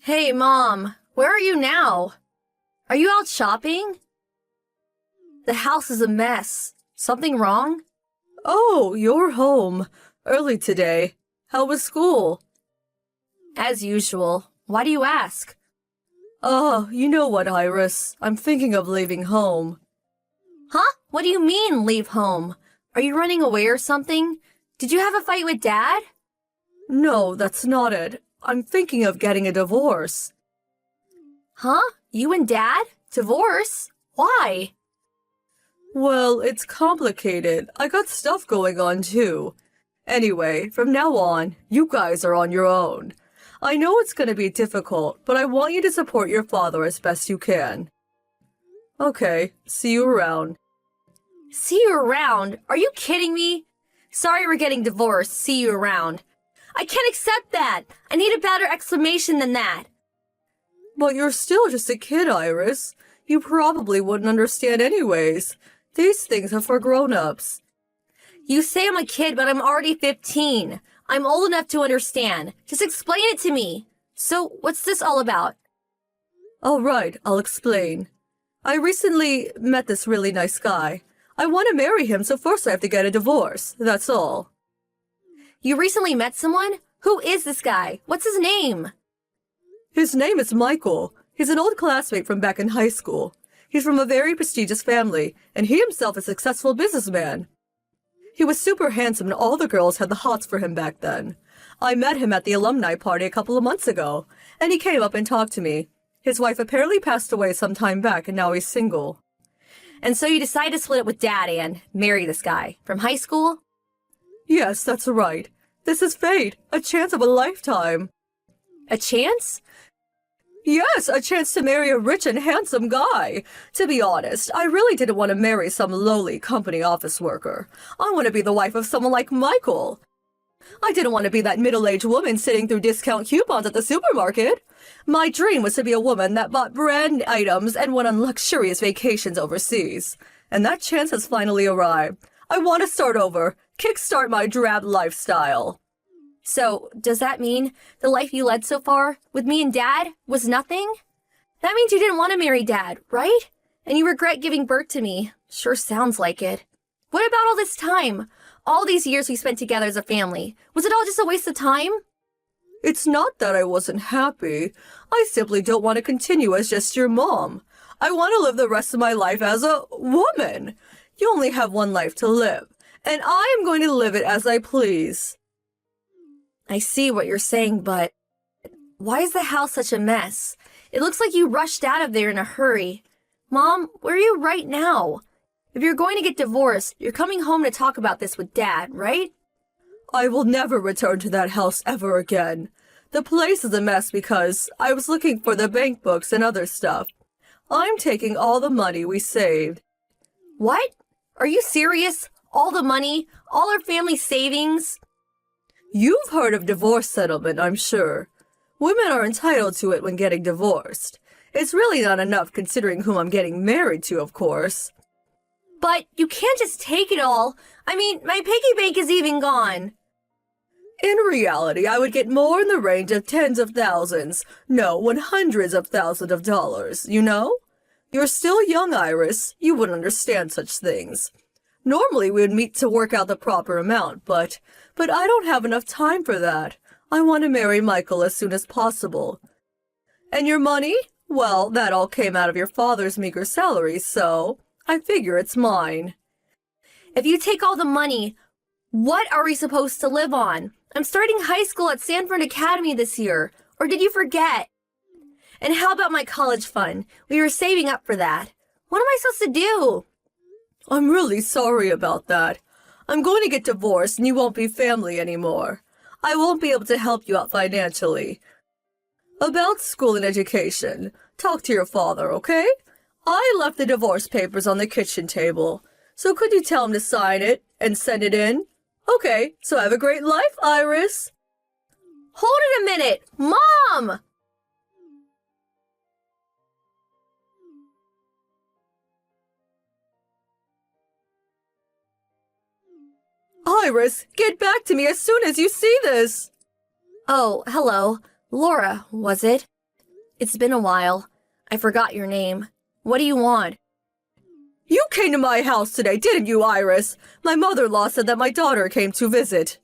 Hey, Mom, where are you now? Are you out shopping? The house is a mess. Something wrong? Oh, you're home. Early today. How was school? As usual. Why do you ask? Oh, you know what, Iris? I'm thinking of leaving home. Huh? What do you mean, leave home? Are you running away or something? Did you have a fight with Dad? No, that's not it. I'm thinking of getting a divorce. Huh? You and Dad? Divorce? Why? Well, it's complicated. I got stuff going on too. Anyway, from now on, you guys are on your own. I know it's going to be difficult, but I want you to support your father as best you can. Okay, see you around. See you around? Are you kidding me? Sorry we're getting divorced. See you around. I can't accept that. I need a better explanation than that. But you're still just a kid, Iris. You probably wouldn't understand anyways. These things are for grown-ups. You say I'm a kid, but I'm already 15. I'm old enough to understand. Just explain it to me. So, what's this all about? All right, I'll explain. I recently met this really nice guy. I want to marry him, so first I have to get a divorce. That's all. You recently met someone? Who is this guy? What's his name? His name is Michael. He's an old classmate from back in high school. He's from a very prestigious family, and he himself is a successful businessman. He was super handsome, and all the girls had the hots for him back then. I met him at the alumni party a couple of months ago, and he came up and talked to me. His wife apparently passed away some time back, and now he's single. And so you decided to split up with Dad and marry this guy from high school? Yes, that's right. This is fate, a chance of a lifetime. A chance? Yes, a chance to marry a rich and handsome guy. To be honest, I really didn't want to marry some lowly company office worker. I want to be the wife of someone like Michael. I didn't want to be that middle-aged woman sitting through discount coupons at the supermarket. My dream was to be a woman that bought brand items and went on luxurious vacations overseas. And that chance has finally arrived. I want to start over, kickstart my drab lifestyle. So, does that mean the life you led so far with me and Dad was nothing? That means you didn't want to marry Dad, right? And you regret giving birth to me. Sure sounds like it. What about all this time? All these years we spent together as a family. Was it all just a waste of time? It's not that I wasn't happy. I simply don't want to continue as just your mom. I want to live the rest of my life as a woman. You only have one life to live, and I am going to live it as I please. I see what you're saying, but why is the house such a mess? It looks like you rushed out of there in a hurry. Mom, where are you right now? If you're going to get divorced, you're coming home to talk about this with Dad, right? I will never return to that house ever again. The place is a mess because I was looking for the bank books and other stuff. I'm taking all the money we saved. What? Are you serious? All the money? All our family savings? You've heard of divorce settlement, I'm sure. Women are entitled to it when getting divorced. It's really not enough considering whom I'm getting married to, of course. But you can't just take it all. I mean, my piggy bank is even gone. In reality, I would get more in the range of tens of thousands, no, hundreds of thousands of dollars, you know? You're still young, Iris. You wouldn't understand such things. Normally, we would meet to work out the proper amount, but I don't have enough time for that. I want to marry Michael as soon as possible. And your money? Well, that all came out of your father's meager salary, so I figure it's mine. If you take all the money, what are we supposed to live on? I'm starting high school at Sanford Academy this year. Or did you forget? And how about my college fund? We were saving up for that. What am I supposed to do? I'm really sorry about that. I'm going to get divorced and you won't be family anymore. I won't be able to help you out financially. About school and education, talk to your father, okay? I left the divorce papers on the kitchen table, so could you tell him to sign it and send it in? Okay, so have a great life, Iris. Hold it a minute! Mom! Iris, get back to me as soon as you see this. Oh, hello. Laura, was it? It's been a while. I forgot your name. What do you want? You came to my house today, didn't you, Iris? My mother-in-law said that my daughter came to visit.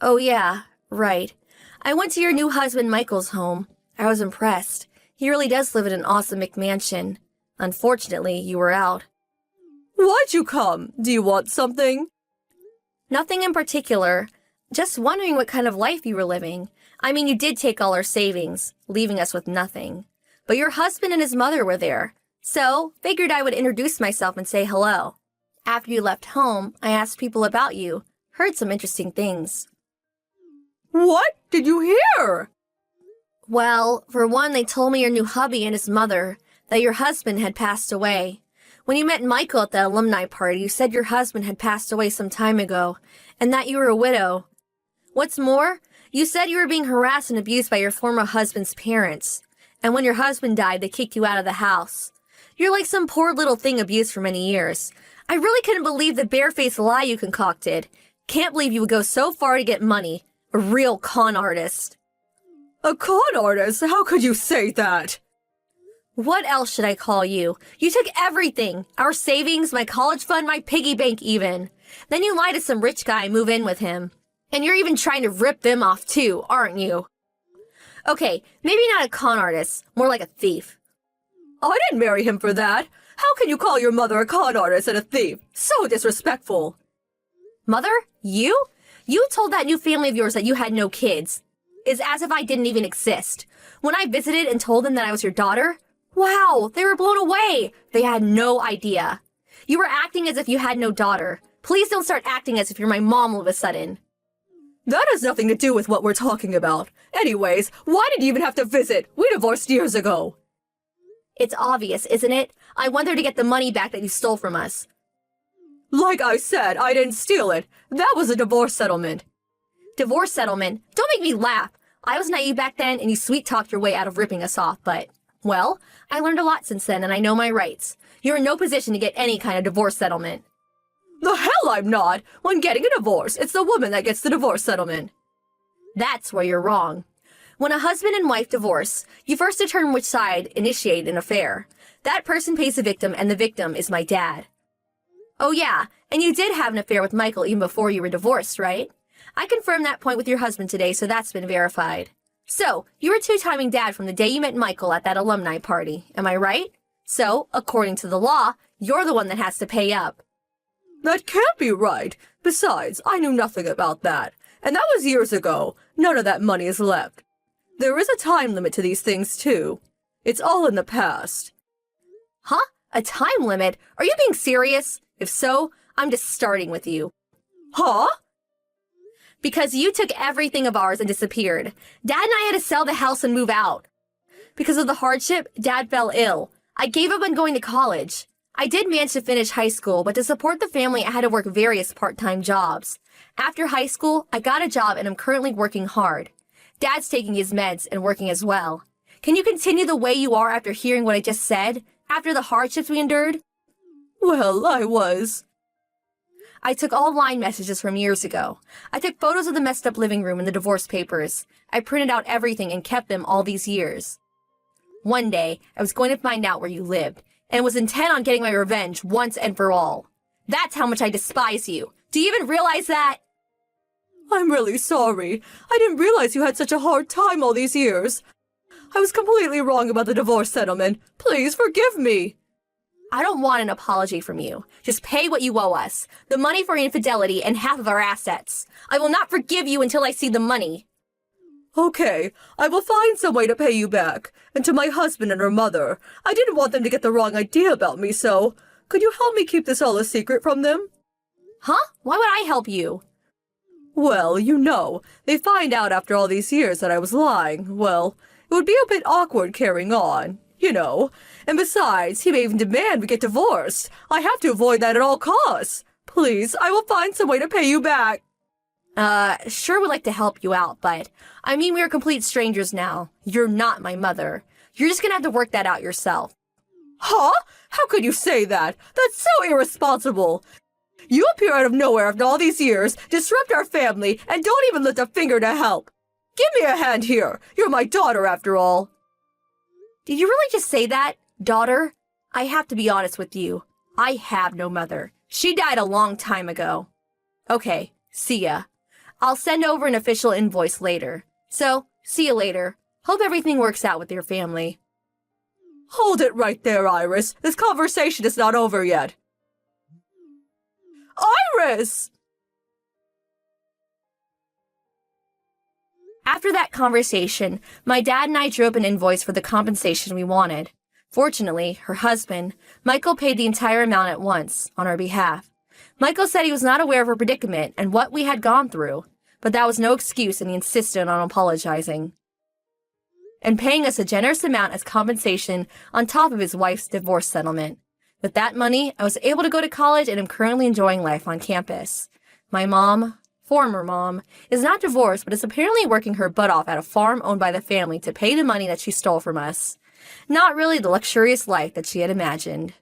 Oh yeah, right. I went to your new husband Michael's home. I was impressed. He really does live in an awesome McMansion. Unfortunately, you were out. Why'd you come? Do you want something? Nothing in particular. Just wondering what kind of life you were living. I mean, you did take all our savings, leaving us with nothing. But your husband and his mother were there. So, figured I would introduce myself and say hello. After you left home, I asked people about you. Heard some interesting things. What did you hear? Well, for one, they told me your new hubby and his mother, that your husband had passed away. When you met Michael at the alumni party, you said your husband had passed away some time ago, and that you were a widow. What's more, you said you were being harassed and abused by your former husband's parents, and when your husband died, they kicked you out of the house. You're like some poor little thing abused for many years. I really couldn't believe the barefaced lie you concocted. Can't believe you would go so far to get money. A real con artist. A con artist? How could you say that? What else should I call you? You took everything. Our savings, my college fund, my piggy bank even. Then you lied to some rich guy and move in with him. And you're even trying to rip them off too, aren't you? Okay, maybe not a con artist, more like a thief. I didn't marry him for that. How can you call your mother a con artist and a thief? So disrespectful. Mother? You? You told that new family of yours that you had no kids. It's as if I didn't even exist. When I visited and told them that I was your daughter, wow, they were blown away. They had no idea. You were acting as if you had no daughter. Please don't start acting as if you're my mom all of a sudden. That has nothing to do with what we're talking about. Anyways, why did you even have to visit? We divorced years ago. It's obvious, isn't it? I went there to get the money back that you stole from us. Like I said, I didn't steal it. That was a divorce settlement. Divorce settlement? Don't make me laugh. I was naive back then and you sweet-talked your way out of ripping us off, but, well, I learned a lot since then and I know my rights. You're in no position to get any kind of divorce settlement. The hell I'm not! When getting a divorce, it's the woman that gets the divorce settlement. That's where you're wrong. When a husband and wife divorce, you first determine which side initiated an affair. That person pays the victim, and the victim is my dad. Oh yeah, and you did have an affair with Michael even before you were divorced, right? I confirmed that point with your husband today, so that's been verified. So, you were two-timing dad from the day you met Michael at that alumni party, am I right? So, according to the law, you're the one that has to pay up. That can't be right. Besides, I knew nothing about that. And that was years ago. None of that money is left. There is a time limit to these things, too. It's all in the past. Huh? A time limit? Are you being serious? If so, I'm just starting with you. Huh? Because you took everything of ours and disappeared. Dad and I had to sell the house and move out. Because of the hardship, Dad fell ill. I gave up on going to college. I did manage to finish high school, but to support the family, I had to work various part-time jobs. After high school, I got a job and I'm currently working hard. Dad's taking his meds and working as well. Can you continue the way you are after hearing what I just said? After the hardships we endured? Well, I took all line messages from years ago. I took photos of the messed up living room and the divorce papers. I printed out everything and kept them all these years. One day, I was going to find out where you lived, and was intent on getting my revenge once and for all. That's how much I despise you. Do you even realize that? I'm really sorry. I didn't realize you had such a hard time all these years. I was completely wrong about the divorce settlement. Please forgive me. I don't want an apology from you. Just pay what you owe us. The money for infidelity and half of our assets. I will not forgive you until I see the money. Okay, I will find some way to pay you back. And to my husband and her mother. I didn't want them to get the wrong idea about me, so could you help me keep this all a secret from them? Huh? Why would I help you? Well, you know, they find out after all these years that I was lying. Well, it would be a bit awkward carrying on, you know. And besides, he may even demand we get divorced. I have to avoid that at all costs. Please, I will find some way to pay you back. Sure would like to help you out, but I mean we are complete strangers now. You're not my mother. You're just gonna have to work that out yourself. Huh? How could you say that? That's so irresponsible. You appear out of nowhere after all these years, disrupt our family, and don't even lift a finger to help. Give me a hand here. You're my daughter after all. Did you really just say that, daughter? I have to be honest with you. I have no mother. She died a long time ago. Okay, see ya. I'll send over an official invoice later. So, see you later. Hope everything works out with your family. Hold it right there, Iris. This conversation is not over yet. Iris! After that conversation, my dad and I drew up an invoice for the compensation we wanted. Fortunately, her husband, Michael, paid the entire amount at once, on our behalf. Michael said he was not aware of her predicament and what we had gone through, but that was no excuse and he insisted on apologizing and paying us a generous amount as compensation on top of his wife's divorce settlement. With that money, I was able to go to college and am currently enjoying life on campus. My mom, former mom, is not divorced but is apparently working her butt off at a farm owned by the family to pay the money that she stole from us. Not really the luxurious life that she had imagined.